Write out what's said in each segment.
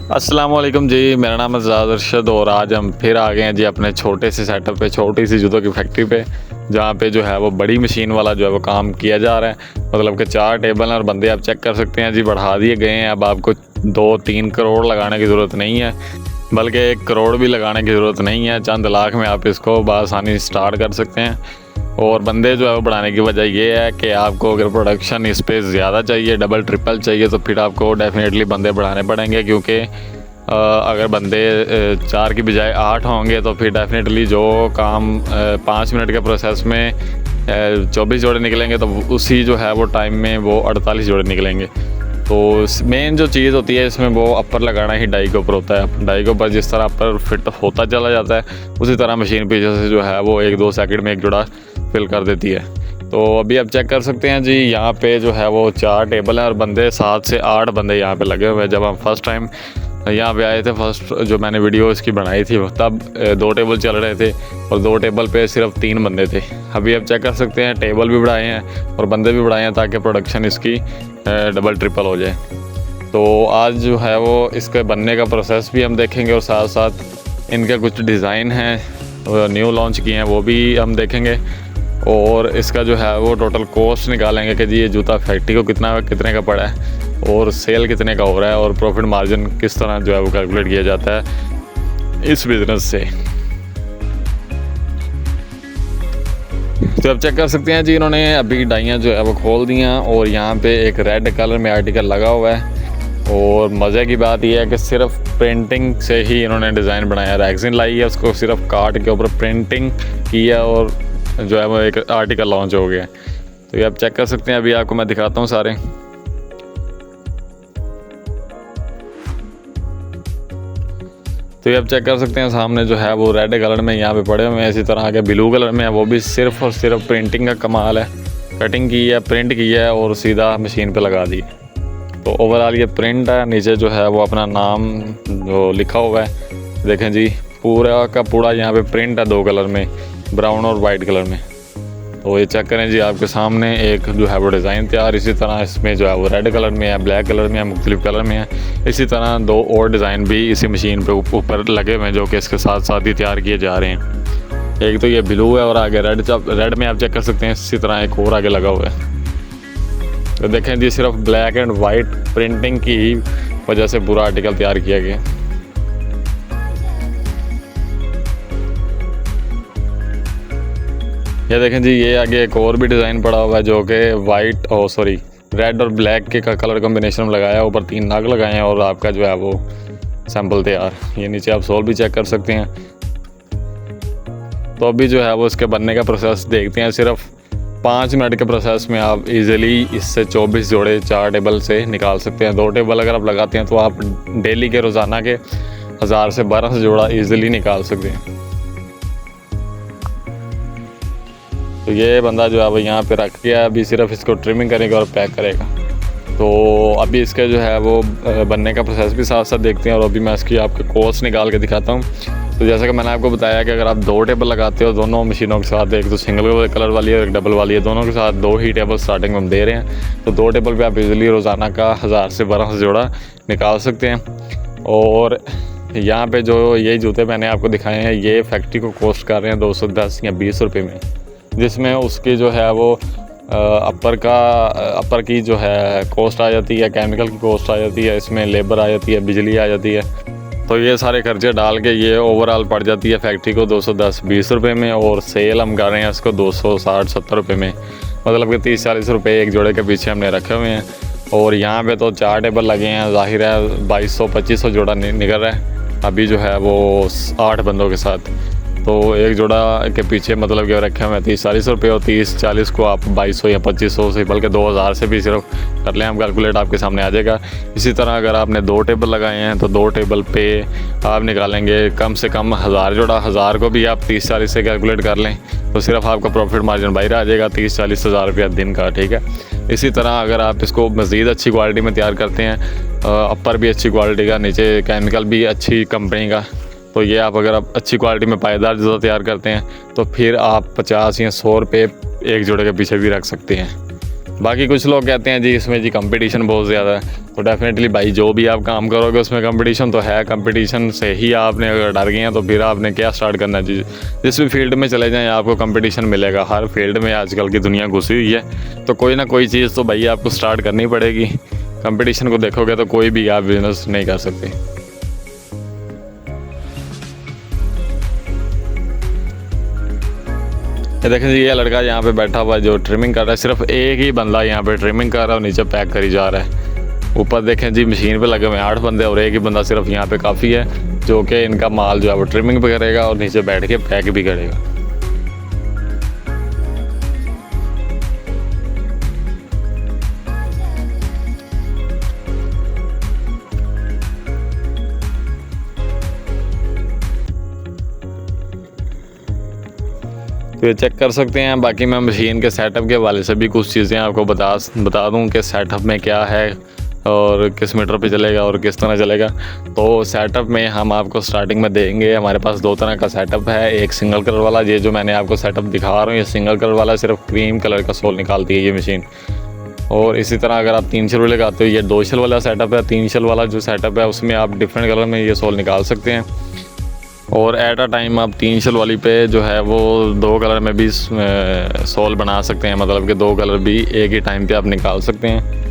अस्सलाम वालेकुम जी, मेरा नाम है ज़ाद अरशद और आज हम फिर आ गए हैं जी अपने छोटे से सेटअप पे, छोटी सी जूतों की फैक्ट्री पे, जहाँ पे जो है वो बड़ी मशीन वाला जो है वो काम किया जा रहा है। मतलब कि 4 टेबल हैं और बंदे आप चेक कर सकते हैं जी, बढ़ा दिए गए हैं। अब आपको 2-3 करोड़ लगाने की ज़रूरत नहीं है, बल्कि 1 करोड़ भी लगाने की ज़रूरत नहीं है। चंद लाख में आप इसको बआसानी स्टार्ट कर सकते हैं। और बंदे जो है वो बढ़ाने की वजह ये है कि आपको अगर प्रोडक्शन इस पे ज़्यादा चाहिए, डबल ट्रिपल चाहिए, तो फिर आपको डेफिनेटली बंदे बढ़ाने पड़ेंगे, क्योंकि अगर बंदे 4 की बजाय 8 होंगे तो फिर डेफिनेटली जो काम 5 मिनट के प्रोसेस में 24 जोड़े निकलेंगे, तो उसी जो है वो टाइम में वो 48 जोड़े निकलेंगे। तो मेन जो चीज़ होती है इसमें वो अपर लगाना ही डाई के ऊपर होता है। डाई के ऊपर जिस तरह अपर फिट होता चला जाता है, उसी तरह मशीन पीछे से जो है वो 1-2 सेकंड में एक जोड़ा फिल कर देती है। तो अभी आप चेक कर सकते हैं जी, यहाँ पे जो है वो 4 टेबल हैं और बंदे 7 से 8 बंदे यहाँ पे लगे हुए हैं। जब हम फर्स्ट टाइम यहाँ पे आए थे, फर्स्ट जो मैंने वीडियो इसकी बनाई थी, तब 2 टेबल चल रहे थे और 2 टेबल पे सिर्फ 3 बंदे थे। अभी आप चेक कर सकते हैं, टेबल भी बढ़ाए हैं और बंदे भी बढ़ाए हैं ताकि प्रोडक्शन इसकी डबल ट्रिपल हो जाए। तो आज जो है वो इसके बनने का प्रोसेस भी हम देखेंगे और साथ साथ इनके कुछ डिज़ाइन हैं न्यू लॉन्च किए हैं वो भी हम देखेंगे। और इसका जो है वो टोटल कॉस्ट निकालेंगे कि जी ये जूता फैक्ट्री को कितने का पड़ा है और सेल कितने का हो रहा है और प्रॉफिट मार्जिन किस तरह जो है वो कैलकुलेट किया जाता है इस बिज़नेस से। तो आप चेक कर सकते हैं जी, इन्होंने अभी डाइयाँ जो है वो खोल दी हैं और यहाँ पे एक रेड कलर में आर्टिकल लगा हुआ है। और मज़े की बात यह है कि सिर्फ प्रिंटिंग से ही इन्होंने डिज़ाइन बनाया, रैक्सिन लाई है, उसको सिर्फ कार्ड के ऊपर प्रिंटिंग की है और जो है वो एक आर्टिकल लॉन्च हो गया। तो ये आप चेक कर सकते हैं, अभी आपको मैं दिखाता हूँ सारे। तो ये आप चेक कर सकते हैं, सामने जो है वो रेड कलर में यहाँ पे पड़े हुए हैं, इसी तरह के ब्लू कलर में है, वो भी सिर्फ और सिर्फ प्रिंटिंग का कमाल है। कटिंग की है, प्रिंट की है और सीधा मशीन पे लगा दी। तो ओवरऑल ये प्रिंट है, नीचे जो है वो अपना नाम जो लिखा हुआ है, देखें जी पूरा का पूरा यहाँ पे प्रिंट है 2 कलर में, ब्राउन और वाइट कलर में। तो ये चेक करें जी, आपके सामने एक जो है वो डिज़ाइन तैयार। इसी तरह इसमें जो है वो रेड कलर में है, ब्लैक कलर में है, मुख्तलिफ कलर में है। इसी तरह 2 और डिज़ाइन भी इसी मशीन पे ऊपर लगे हुए हैं, जो कि इसके साथ साथ ही तैयार किए जा रहे हैं। एक तो ये ब्लू है और आगे रेड में आप चेक कर सकते हैं, इसी तरह एक और आगे लगा हुआ है। तो देखें जी, सिर्फ ब्लैक एंड वाइट प्रिंटिंग की ही वजह से पूरा आर्टिकल तैयार किया गया। ये देखें जी, ये आगे एक और भी डिज़ाइन पड़ा हुआ है जो कि रेड और ब्लैक के का कलर कॉम्बिनेशन में लगाया है। ऊपर 3 नाग लगाए हैं और आपका जो है वो सैंपल तैयार। ये नीचे आप सोल भी चेक कर सकते हैं। तो अभी जो है वो इसके बनने का प्रोसेस देखते हैं। सिर्फ 5 मिनट के प्रोसेस में आप इजीली इससे 24 जोड़े 4 टेबल से निकाल सकते हैं। 2 टेबल अगर आप लगाते हैं तो आप डेली के रोज़ाना के 1000 से 1200 जोड़ा इजीली निकाल सकते हैं। तो ये बंदा जो है वो यहाँ पे रख गया है, अभी सिर्फ इसको ट्रिमिंग करेगा और पैक करेगा। तो अभी इसके जो है वो बनने का प्रोसेस भी साथ साथ देखते हैं और अभी मैं इसकी आपको कॉस्ट निकाल के दिखाता हूँ। तो जैसा कि मैंने आपको बताया कि अगर आप 2 टेबल लगाते हो दोनों मशीनों के साथ, एक तो सिंगल कलर वाली है और एक डबल वाली है, दोनों के साथ 2 ही टेबल स्टार्टिंग में हम दे रहे हैं। तो 2 टेबल पे आप इजीली रोज़ाना का 1000 से 1200 जोड़ा निकाल सकते हैं। और यहाँ पे जो ये जूते मैंने आपको दिखाए हैं, ये फैक्ट्री को कॉस्ट कर रहे हैं 210 या 20 रुपये में, जिसमें उसकी जो है वो अपर की जो है कॉस्ट आ जाती है, केमिकल की कॉस्ट आ जाती है, इसमें लेबर आ जाती है, बिजली आ जाती है। तो ये सारे खर्चे डाल के ये ओवरऑल पड़ जाती है फैक्ट्री को 210-20 रुपये में। और सेल हम कर रहे हैं इसको 260-70 रुपये में, मतलब कि 30-40 रुपये एक जोड़े के पीछे हमने रखे हुए हैं। और यहाँ पे तो 4 टेबल लगे हैं, जाहिर है 2200-2500 जोड़ा निकल रहा है अभी जो है वो 8 बंदों के साथ। तो एक जोड़ा के पीछे मतलब कि रखे हुए 30-40 रुपये और 30-40 को आप 2200 या 2500 से, बल्कि 2000 से भी सिर्फ कर लें हम कैलकुलेट, आपके सामने आ जाएगा। इसी तरह अगर आपने 2 टेबल लगाए हैं तो 2 टेबल पे आप निकालेंगे कम से कम 1000 जोड़ा। 1000 को भी आप 30-40 से कैलकुलेट कर लें तो सिर्फ आपका प्रॉफिट मार्जिन बाहर आ जाएगा 30-40 हज़ार रुपया दिन का, ठीक है। इसी तरह अगर आप इसको मज़ीद अच्छी क्वालिटी में तैयार करते हैं, अपर भी अच्छी क्वालिटी का, नीचे केमिकल भी अच्छी कंपनी का, तो ये अगर आप अच्छी क्वालिटी में पायदार जूता तैयार करते हैं तो फिर आप 50 या 100 रुपये एक जोड़े के पीछे भी रख सकते हैं। बाकी कुछ लोग कहते हैं जी इसमें जी कंपटीशन बहुत ज़्यादा है, तो डेफिनेटली भाई जो भी आप काम करोगे उसमें कंपटीशन तो है। कंपटीशन से ही आपने अगर डर गए हैं तो फिर आपने क्या स्टार्ट करना है जी। जिस भी फील्ड में चले जाएँ आपको कंपटीशन मिलेगा। हर फील्ड में आजकल की दुनिया घुसी हुई है, तो कोई ना कोई चीज़ तो भाई आपको स्टार्ट करनी पड़ेगी। कंपटीशन को देखोगे तो कोई भी आप बिजनेस नहीं कर सकते। ये देखें जी, ये लड़का यहाँ पे बैठा हुआ है जो ट्रिमिंग कर रहा है। सिर्फ एक ही बंदा यहाँ पे ट्रिमिंग कर रहा है और नीचे पैक करी जा रहा है। ऊपर देखें जी मशीन पे लगे हुए 8 बंदे और एक ही बंदा सिर्फ यहाँ पे काफ़ी है, जो कि इनका माल जो है वो ट्रिमिंग भी करेगा और नीचे बैठ के पैक भी करेगा। तो ये चेक कर सकते हैं। बाकी मैं मशीन के सेटअप के हवाले से भी कुछ चीज़ें आपको बता दूं कि सेटअप में क्या है और किस मीटर पे चलेगा और किस तरह चलेगा। तो सेटअप में हम आपको स्टार्टिंग में देंगे, हमारे पास 2 तरह का सेटअप है। एक सिंगल कलर वाला, ये जो मैंने आपको सेटअप दिखा रहा हूँ, ये सिंगल कलर वाला सिर्फ क्रीम कलर का सोल निकालती है ये मशीन। और इसी तरह अगर आप 3 शल वाले लगाते हो, ये 2 शल वाला सेटअप है। 3 शल वाला जो सेटअप है उसमें आप डिफरेंट कलर में ये सोल निकाल सकते हैं। और एट अ टाइम आप 3 शल वाली पे जो है वो 2 कलर में भी सोल बना सकते हैं, मतलब कि 2 कलर भी एक ही टाइम पे आप निकाल सकते हैं।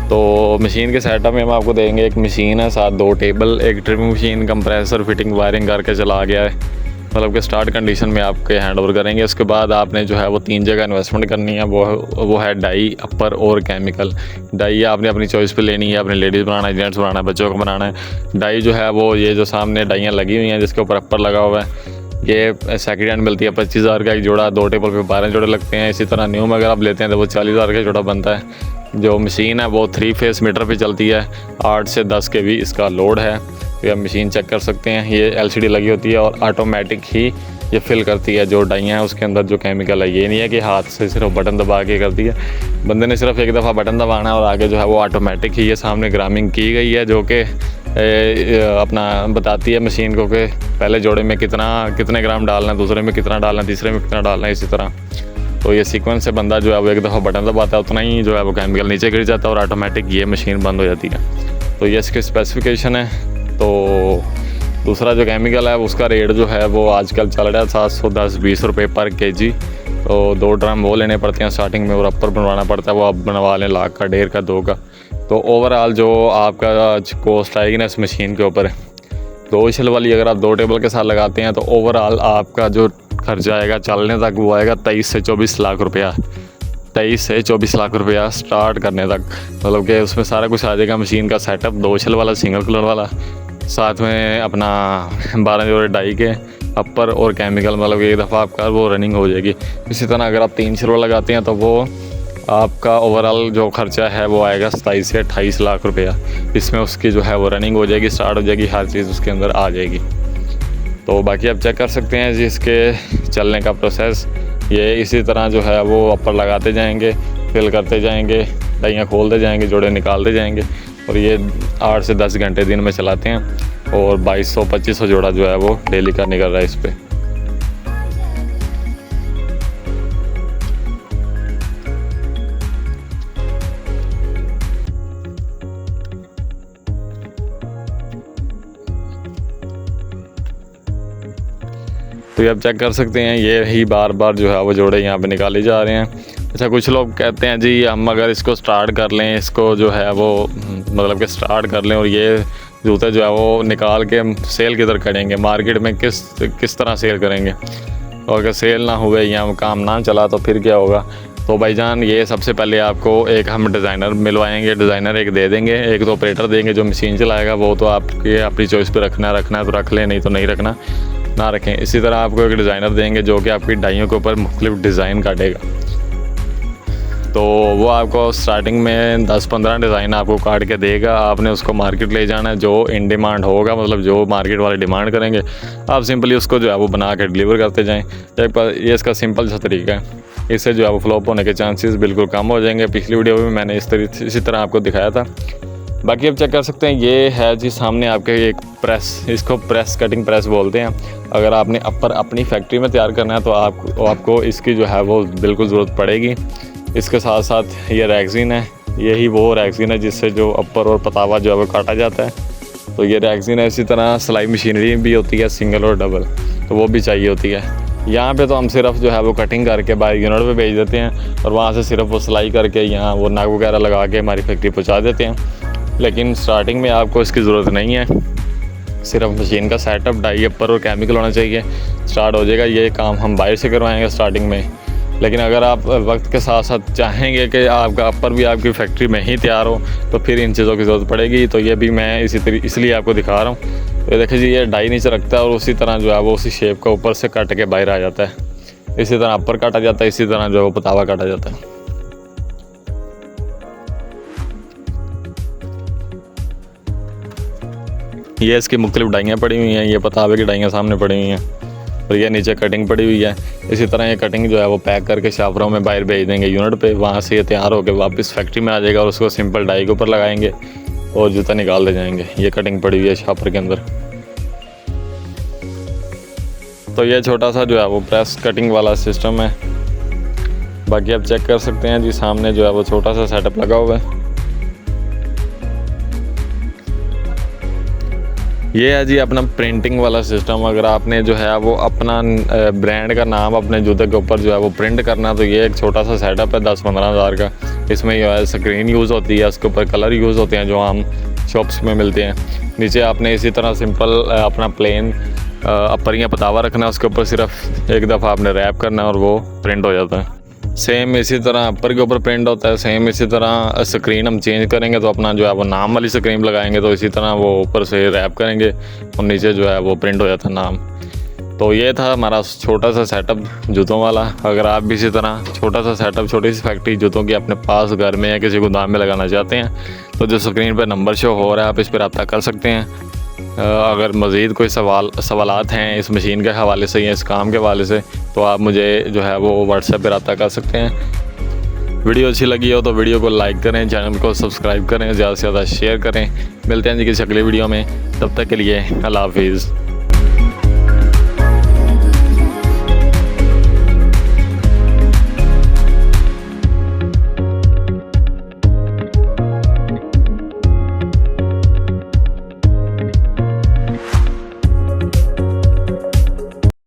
तो मशीन के सेटअप में हम आपको देंगे एक मशीन है, साथ 2 टेबल, एक trimming machine, compressor, fitting, wiring करके चला गया है, मतलब कि स्टार्ट कंडीशन में आपके हैंड ओवर करेंगे। उसके बाद आपने जो है वो 3 जगह इन्वेस्टमेंट करनी है। वो है डाई, अपर और केमिकल। डाई आपने अपनी चॉइस पे लेनी है, आपने लेडीज़ बनाना है, जेंट्स बनाना है, बच्चों को बनाना है। डाई जो है वो ये जो सामने डाइयाँ लगी हुई हैं जिसके ऊपर अपर लगा हुआ है, ये सेकेंड हैंड मिलती है 25,000 का एक जोड़ा। 2 टेबल पे 12 जोड़े लगते हैं। इसी तरह न्यू में अगर आप लेते हैं तो वो 40,000 का जोड़ा बनता है। जो मशीन है वो 3 फेस मीटर पे चलती है। 8 से 10 के भी इसका लोड है। तो आप मशीन चेक कर सकते हैं, ये LCD लगी होती है और ऑटोमेटिक ही ये फिल करती है जो डाइयाँ हैं उसके अंदर जो केमिकल है। ये नहीं है कि हाथ से सिर्फ बटन दबा के करती है, बंदे ने सिर्फ एक दफ़ा बटन दबाना है और आगे जो है वो ऑटोमेटिक ही ये सामने ग्रामिंग की गई है, जो कि अपना बताती है मशीन को कि पहले जोड़े में कितने ग्राम डालना है, दूसरे में कितना डालना है, तीसरे में कितना डालना है, इसी तरह। तो ये सीक्वेंस से बंदा जो है वो एक दफ़ा बटन दबाता है, उतना ही जो है वो केमिकल नीचे गिर जाता है और ऑटोमेटिक ये मशीन बंद हो जाती है। तो ये इसकी स्पेसिफिकेशन है। तो दूसरा जो केमिकल है उसका रेट जो है वो आजकल चल रहा है 710-20 रुपये पर kg। तो 2 ड्रम वो लेने पड़ते हैं स्टार्टिंग में और अपर बनवाना पड़ता है, वो आप बनवा लें 1 लाख का, 1.5 का, 2 का। तो ओवरऑल जो आपका कॉस्ट आएगी ना इस मशीन के ऊपर, 2 शल वाली अगर आप 2 टेबल के साथ लगाते हैं तो ओवरऑल आपका जो खर्चा आएगा चलने तक वो आएगा 23 से 24 लाख रुपया। 23 से 24 लाख रुपया स्टार्ट करने तक, मतलब कि उसमें सारा कुछ आ जाएगा। मशीन का सेटअप 2 शल वाला, सिंगल कलर वाला, साथ में अपना 12 जोड़े डाई के, अपर और केमिकल, मतलब एक दफ़ा आपका वो रनिंग हो जाएगी। इसी तरह अगर आप 3 शल वाला लगाते हैं तो वो आपका ओवरऑल जो खर्चा है वो आएगा 27 से 28 लाख रुपया। इसमें उसकी जो है वो रनिंग हो जाएगी, स्टार्ट हो जाएगी, हर चीज़ उसके अंदर आ जाएगी। तो बाकी आप चेक कर सकते हैं जी इसके चलने का प्रोसेस। ये इसी तरह जो है वो अपर लगाते जाएंगे, फिल करते जाएंगे, डाइयाँ खोलते जाएंगे, जोड़े निकालते जाएंगे। और ये 8 से 10 घंटे दिन में चलाते हैं और 2200-2500 जोड़ा जो है वो डेली का निकल रहा है इस पर। तो ये आप चेक कर सकते हैं, ये ही बार बार जो है वो जोड़े यहाँ पे निकाले जा रहे हैं। अच्छा, कुछ लोग कहते हैं जी हम अगर इसको स्टार्ट कर लें, इसको जो है वो मतलब कि स्टार्ट कर लें और ये जूते जो है वो निकाल के सेल किधर करेंगे, मार्केट में किस तरह सेल करेंगे, और अगर सेल ना हुए या काम ना चला तो फिर क्या होगा। तो भाईजान ये सबसे पहले आपको एक हम डिज़ाइनर मिलवाएंगे, डिज़ाइनर एक दे देंगे, एक तो ऑपरेटर देंगे जो मशीन चलाएगा। वो तो आपके अपनी चॉइस पे रखना है तो रख लें, नहीं तो नहीं रखना ना रखें। इसी तरह आपको एक डिज़ाइनर देंगे जो कि आपकी डाइयों के ऊपर मुख्तलिफ डिज़ाइन काटेगा। तो वो आपको स्टार्टिंग में 10-15 डिज़ाइन आपको काट के देगा। आपने उसको मार्केट ले जाना है, जो इन डिमांड होगा, मतलब जो मार्केट वाले डिमांड करेंगे, आप सिंपली उसको जो है वो बना के डिलीवर करते जाएं। ये इसका सिंपल सा तरीका है। इससे जो है वो फ्लॉप होने के चांसेस बिल्कुल कम हो जाएंगे। पिछली वीडियो में मैंने इसी तरह आपको दिखाया था। बाकी आप चेक कर सकते हैं, ये है जी सामने आपके एक प्रेस, इसको प्रेस कटिंग प्रेस बोलते हैं। अगर आपने अपर अपनी फैक्ट्री में तैयार करना है तो आपको इसकी जो है वो बिल्कुल ज़रूरत पड़ेगी। इसके साथ साथ ये रैगज़ीन है, यही वो रैगज़ीन है जिससे जो अपर और पतावा जो है वो काटा जाता है। तो ये रैगज़ीन है। इसी तरह सिलाई मशीनरी भी होती है सिंगल और डबल, तो वो भी चाहिए होती है। यहाँ पे तो हम सिर्फ जो है वो कटिंग करके बाहर यूनिट पे भेज देते हैं और वहाँ से सिर्फ वो सिलाई करके यहाँ वो नग वगैरह लगा के हमारी फैक्ट्री पहुँचा देते हैं। लेकिन स्टार्टिंग में आपको इसकी ज़रूरत नहीं है, सिर्फ मशीन का सेटअप, डाई अपर और केमिकल होना चाहिए, स्टार्ट हो जाएगा। ये काम हम बाहर से करवाएंगे स्टार्टिंग में। लेकिन अगर आप वक्त के साथ साथ चाहेंगे कि आपका अपर भी आपकी फैक्ट्री में ही तैयार हो तो फिर इन चीज़ों की ज़रूरत पड़ेगी। तो ये भी मैं इसलिए आपको दिखा रहा हूँ। तो देखिए जी, ये डाई नीचे रखता है और उसी तरह जो है वो उसी शेप का ऊपर से कट के बाहर आ जाता है। इसी तरह अपर काटा जाता है, इसी तरह जो है वो पतावा काटा जाता है। ये इसकी मुख्तलिफ डाइयाँ पड़ी हुई हैं, ये पतावे की डाइयाँ सामने पड़ी हुई हैं और ये नीचे कटिंग पड़ी हुई है। इसी तरह ये कटिंग जो है वो पैक करके शाफरों में बाहर भेज देंगे यूनिट पे, वहाँ से ये तैयार होकर वापस फैक्ट्री में आ जाएगा और उसको सिंपल डाई के ऊपर लगाएंगे और जूता निकाल दे जाएंगे। ये कटिंग पड़ी हुई है शाफर के अंदर। तो ये छोटा सा जो है वो प्रेस कटिंग वाला सिस्टम है। बाकी आप चेक कर सकते हैं जी, सामने जो है वो छोटा सा सेटअप लगा हुआ है। ये है जी अपना प्रिंटिंग वाला सिस्टम। अगर आपने जो है वो अपना ब्रांड का नाम अपने जूते के ऊपर जो है वो प्रिंट करना, तो ये एक छोटा सा सेटअप है 10-15 हज़ार का। इसमें जो है स्क्रीन यूज़ होती है, उसके ऊपर कलर यूज़ होते हैं जो आम शॉप्स में मिलते हैं। नीचे आपने इसी तरह सिंपल अपना प्लेन अपरियाँ पतावा रखना है, उसके ऊपर सिर्फ एक दफ़ा आपने रैप करना है और वो प्रिंट हो जाता है। सेम इसी तरह अपर के ऊपर प्रिंट होता है। सेम इसी तरह स्क्रीन हम चेंज करेंगे तो अपना जो है वो नाम वाली स्क्रीन लगाएंगे, तो इसी तरह वो ऊपर से रैप करेंगे और नीचे जो है वो प्रिंट हो जाता है नाम। तो ये था हमारा छोटा सा सेटअप जूतों वाला। अगर आप भी इसी तरह छोटा सा सेटअप, छोटी सी फैक्ट्री जूतों की अपने पास घर में या किसी गोदाम में लगाना चाहते हैं तो जो स्क्रीन पर नंबर शो हो रहा है आप इस पर रब्ता कर सकते हैं। अगर मज़ीद कोई सवालात हैं इस मशीन के हवाले से या इस काम के हवाले से तो आप मुझे जो है वो व्हाट्सएप पे रब्ता कर सकते हैं। वीडियो अच्छी लगी हो तो वीडियो को लाइक करें, चैनल को सब्सक्राइब करें, ज़्यादा से ज़्यादा शेयर करें। मिलते हैं जी किसी अगले वीडियो में, तब तक के लिए अल्लाह हाफिज़।